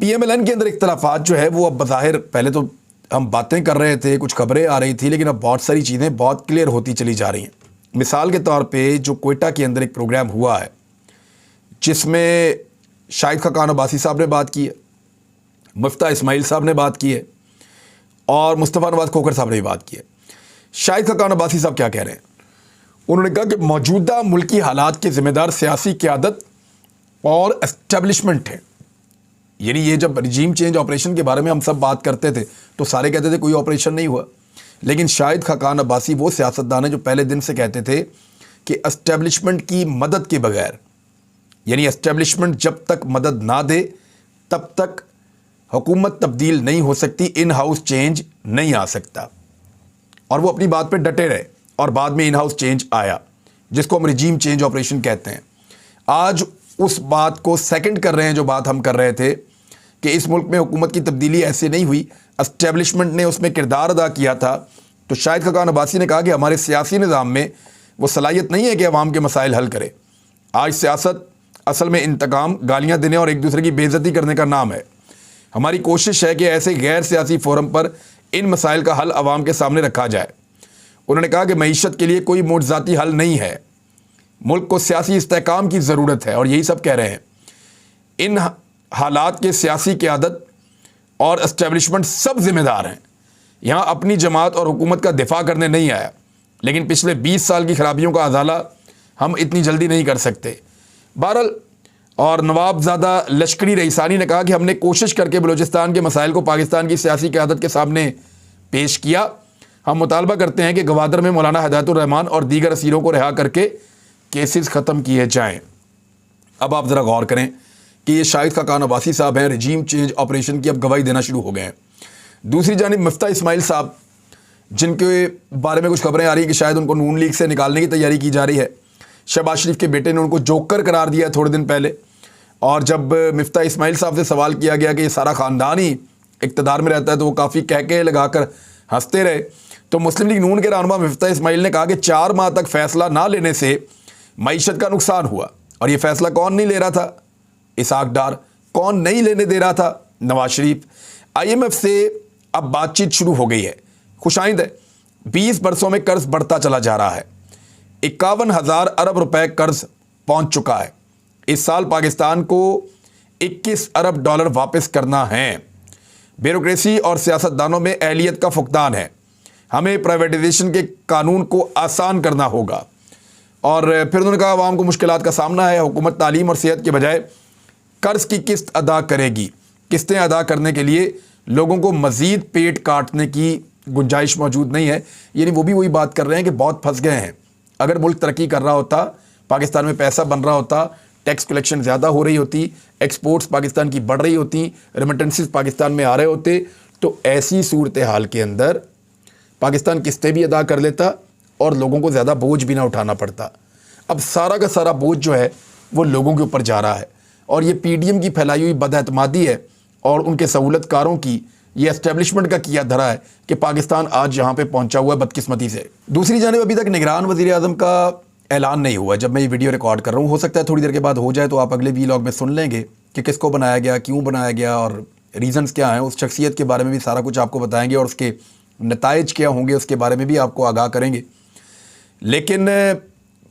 P M L N کے اندر اختلافات جو ہے وہ اب بظاہر پہلے تو ہم باتیں کر رہے تھے، کچھ خبریں آ رہی تھی، لیکن اب بہت ساری چیزیں بہت کلیئر ہوتی چلی جا رہی ہیں۔ مثال کے طور پہ جو کوئٹہ کے اندر ایک پروگرام ہوا ہے جس میں شاہد خاقان عباسی صاحب نے بات کی ہے، مفتاح اسماعیل صاحب نے بات کی ہے اور مصطفیٰ نواز کھوکھر صاحب نے بھی بات کی ہے۔ شاہد خاقان عباسی صاحب کیا کہہ رہے ہیں؟ انہوں نے کہا کہ موجودہ ملکی حالات کے ذمہ دار سیاسی قیادت اور اسٹیبلشمنٹ ہے۔ یعنی یہ جب رجیم چینج آپریشن کے بارے میں ہم سب بات کرتے تھے تو سارے کہتے تھے کوئی آپریشن نہیں ہوا، لیکن شاہد خاقان عباسی وہ سیاستدان ہیں جو پہلے دن سے کہتے تھے کہ اسٹیبلشمنٹ کی مدد کے بغیر، یعنی اسٹیبلشمنٹ جب تک مدد نہ دے تب تک حکومت تبدیل نہیں ہو سکتی، ان ہاؤس چینج نہیں آ سکتا، اور وہ اپنی بات پہ ڈٹے رہے اور بعد میں ان ہاؤس چینج آیا جس کو ہم رجیم چینج آپریشن کہتے ہیں۔ آج اس بات کو سیکنڈ کر رہے ہیں جو بات ہم کر رہے تھے کہ اس ملک میں حکومت کی تبدیلی ایسے نہیں ہوئی، اسٹیبلشمنٹ نے اس میں کردار ادا کیا تھا۔ تو شاہد خاقان عباسی نے کہا کہ ہمارے سیاسی نظام میں وہ صلاحیت نہیں ہے کہ عوام کے مسائل حل کرے۔ آج سیاست اصل میں انتقام، گالیاں دینے اور ایک دوسرے کی بے عزتی کرنے کا نام ہے۔ ہماری کوشش ہے کہ ایسے غیر سیاسی فورم پر ان مسائل کا حل عوام کے سامنے رکھا جائے۔ انہوں نے کہا کہ معیشت کے لیے کوئی معجزاتی حل نہیں ہے، ملک کو سیاسی استحکام کی ضرورت ہے، اور یہی سب کہہ رہے ہیں۔ ان حالات کے سیاسی قیادت اور اسٹیبلشمنٹ سب ذمہ دار ہیں۔ یہاں اپنی جماعت اور حکومت کا دفاع کرنے نہیں آیا، لیکن پچھلے 20 سال کی خرابیوں کا ازالہ ہم اتنی جلدی نہیں کر سکتے۔ بہرحال، اور نواب زادہ لشکری رئیسانی نے کہا کہ ہم نے کوشش کر کے بلوچستان کے مسائل کو پاکستان کی سیاسی قیادت کے سامنے پیش کیا۔ ہم مطالبہ کرتے ہیں کہ گوادر میں مولانا ہدایت الرحمان اور دیگر اسیروں کو رہا کر کے کیسز ختم کیے جائیں۔ اب آپ ذرا غور کریں کہ یہ شاہد خاقان عباسی صاحب ہیں، رجیم چینج آپریشن کی اب گواہی دینا شروع ہو گئے ہیں۔ دوسری جانب مفتاح اسماعیل صاحب، جن کے بارے میں کچھ خبریں آ رہی ہیں کہ شاید ان کو نون لیگ سے نکالنے کی تیاری کی جا رہی ہے۔ شہباز شریف کے بیٹے نے ان کو جوکر قرار دیا تھوڑے دن پہلے، اور جب مفتاح اسماعیل صاحب سے سوال کیا گیا کہ یہ سارا خاندان ہی اقتدار میں رہتا ہے تو وہ کافی کہکے لگا کر ہنستے رہے۔ تو مسلم لیگ نون کے رہنما مفتاح اسماعیل نے کہا کہ 4 ماہ تک فیصلہ نہ لینے سے معیشت کا نقصان ہوا، اور یہ فیصلہ کون نہیں لے رہا تھا؟ اسحاق ڈار۔ کون نہیں لینے دے رہا تھا؟ Nawaz Sharif. I am F سے اب بات چیت شروع ہو گئی ہے، خوش آئند ہے۔ 20 برسوں میں قرض بڑھتا چلا جا رہا ہے، 51,000 ارب روپے قرض پہنچ چکا ہے۔ اس سال پاکستان کو 21 ارب ڈالر واپس کرنا ہے۔ بیوروکریسی اور سیاستدانوں میں اہلیت کا فقدان ہے۔ ہمیں پرائیویٹائزیشن کے قانون کو آسان کرنا ہوگا۔ اور پھر انہوں نے کہا عوام کو مشکلات کا سامنا ہے، حکومت تعلیم اور صحت کے بجائے قرض کی قسط ادا کرے گی۔ قسطیں ادا کرنے کے لیے لوگوں کو مزید پیٹ کاٹنے کی گنجائش موجود نہیں ہے۔ یعنی وہ بھی وہی بات کر رہے ہیں کہ بہت پھنس گئے ہیں۔ اگر ملک ترقی کر رہا ہوتا، پاکستان میں پیسہ بن رہا ہوتا، ٹیکس کلیکشن زیادہ ہو رہی ہوتی، ایکسپورٹس پاکستان کی بڑھ رہی ہوتی، ریمیٹنسز پاکستان میں آ رہے ہوتے، تو ایسی صورتحال کے اندر پاکستان قسطیں بھی ادا کر لیتا اور لوگوں کو زیادہ بوجھ بھی نہ اٹھانا پڑتا۔ اب سارا کا سارا بوجھ جو ہے وہ لوگوں کے اوپر جا رہا ہے، اور یہ پی ڈی ایم کی پھیلائی ہوئی بد اعتمادی ہے اور ان کے سہولت کاروں کی یہ اسٹیبلشمنٹ کا کیا دھرا ہے کہ پاکستان آج یہاں پہ پہنچا ہوا ہے بدقسمتی سے۔ دوسری جانب ابھی تک نگران وزیر اعظم کا اعلان نہیں ہوا جب میں یہ ویڈیو ریکارڈ کر رہا ہوں۔ ہو سکتا ہے تھوڑی دیر کے بعد ہو جائے، تو آپ اگلے ویلاگ میں سن لیں گے کہ کس کو بنایا گیا، کیوں بنایا گیا، اور ریزنز کیا ہیں۔ اس شخصیت کے بارے میں بھی سارا کچھ آپ کو بتائیں گے، اور اس کے نتائج کیا ہوں گے اس کے بارے میں بھی آپ کو آگاہ کریں گے۔ لیکن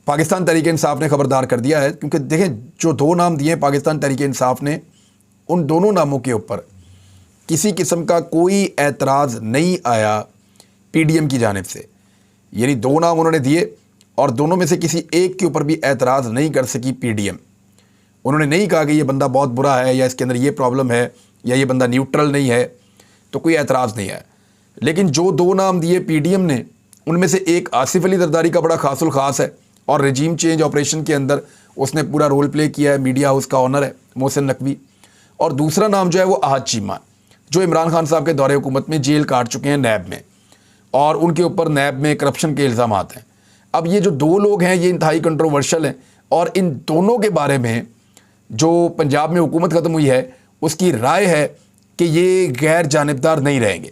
پاکستان تحریک انصاف نے خبردار کر دیا ہے، کیونکہ دیکھیں جو 2 نام دیے ہیں پاکستان تحریک انصاف نے، ان دونوں ناموں کے اوپر کسی قسم کا کوئی اعتراض نہیں آیا پی ڈی ایم کی جانب سے۔ یعنی 2 نام انہوں نے دیے اور دونوں میں سے کسی ایک کے اوپر بھی اعتراض نہیں کر سکی پی ڈی ایم۔ انہوں نے نہیں کہا کہ یہ بندہ بہت برا ہے، یا اس کے اندر یہ پرابلم ہے، یا یہ بندہ نیوٹرل نہیں ہے، تو کوئی اعتراض نہیں ہے۔ لیکن جو 2 نام دیے پی ڈی ایم نے، ان میں سے ایک آصف علی زرداری کا بڑا خاص الخاص ہے، اور رجیم چینج آپریشن کے اندر اس نے پورا رول پلے کیا ہے، میڈیا ہاؤس کا آنر ہے محسن نقوی۔ اور دوسرا نام جو ہے وہ احد چیمہ، جو عمران خان صاحب کے دور حکومت میں جیل کاٹ چکے ہیں نیب میں، اور ان کے اوپر نیب میں کرپشن کے الزامات ہیں۔ اب یہ جو 2 لوگ ہیں یہ انتہائی کنٹروورشل ہیں، اور ان دونوں کے بارے میں جو پنجاب میں حکومت ختم ہوئی ہے اس کی رائے ہے کہ یہ غیر جانبدار نہیں رہیں گے،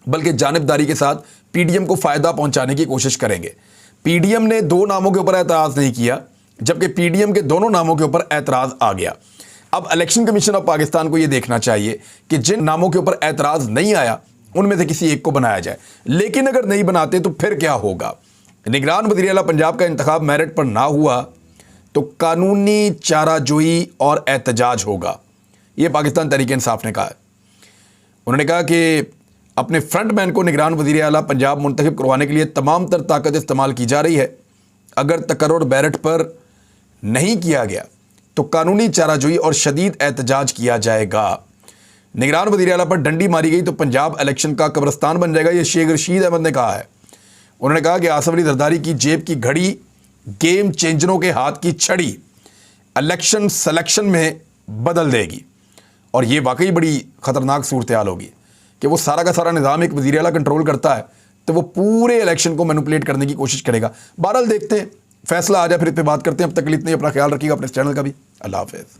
بلکہ جانبداری کے ساتھ پی ڈی ایم کو فائدہ پہنچانے کی کوشش کریں گے۔ پی ڈی ایم نے 2 ناموں کے اوپر اعتراض نہیں کیا، جبکہ پی ڈی ایم کے دونوں ناموں کے اوپر اعتراض آ گیا۔ اب الیکشن کمیشن آف پاکستان کو یہ دیکھنا چاہیے کہ جن ناموں کے اوپر اعتراض نہیں آیا ان میں سے کسی ایک کو بنایا جائے، لیکن اگر نہیں بناتے تو پھر کیا ہوگا؟ نگران وزیر اعلیٰ پنجاب کا انتخاب میرٹ پر نہ ہوا تو قانونی چارہ جوئی اور احتجاج ہوگا، یہ پاکستان تحریک انصاف نے کہا ہے۔ انہوں نے کہا کہ اپنے فرنٹ مین کو نگران وزیر اعلیٰ پنجاب منتخب کروانے کے لیے تمام تر طاقت استعمال کی جا رہی ہے، اگر تقرر بیرٹ پر نہیں کیا گیا تو قانونی چارہ جوئی اور شدید احتجاج کیا جائے گا۔ نگران وزیر اعلیٰ پر ڈنڈی ماری گئی تو پنجاب الیکشن کا قبرستان بن جائے گا، یہ شیخ رشید احمد نے کہا ہے۔ انہوں نے کہا کہ آصف علی زرداری کی جیب کی گھڑی گیم چینجروں کے ہاتھ کی چھڑی الیکشن سلیکشن میں بدل دے گی، اور یہ واقعی بڑی خطرناک صورتحال ہوگی کہ وہ سارا کا سارا نظام ایک وزیر اعلیٰ کنٹرول کرتا ہے تو وہ پورے الیکشن کو مینوپولیٹ کرنے کی کوشش کرے گا۔ بہرحال دیکھتے ہیں، فیصلہ آ جائے پھر اس پہ بات کرتے ہیں۔ اب تک کے لیے اتنا ہی، اپنا خیال رکھیے گا، اپنے چینل کا بھی۔ اللہ حافظ۔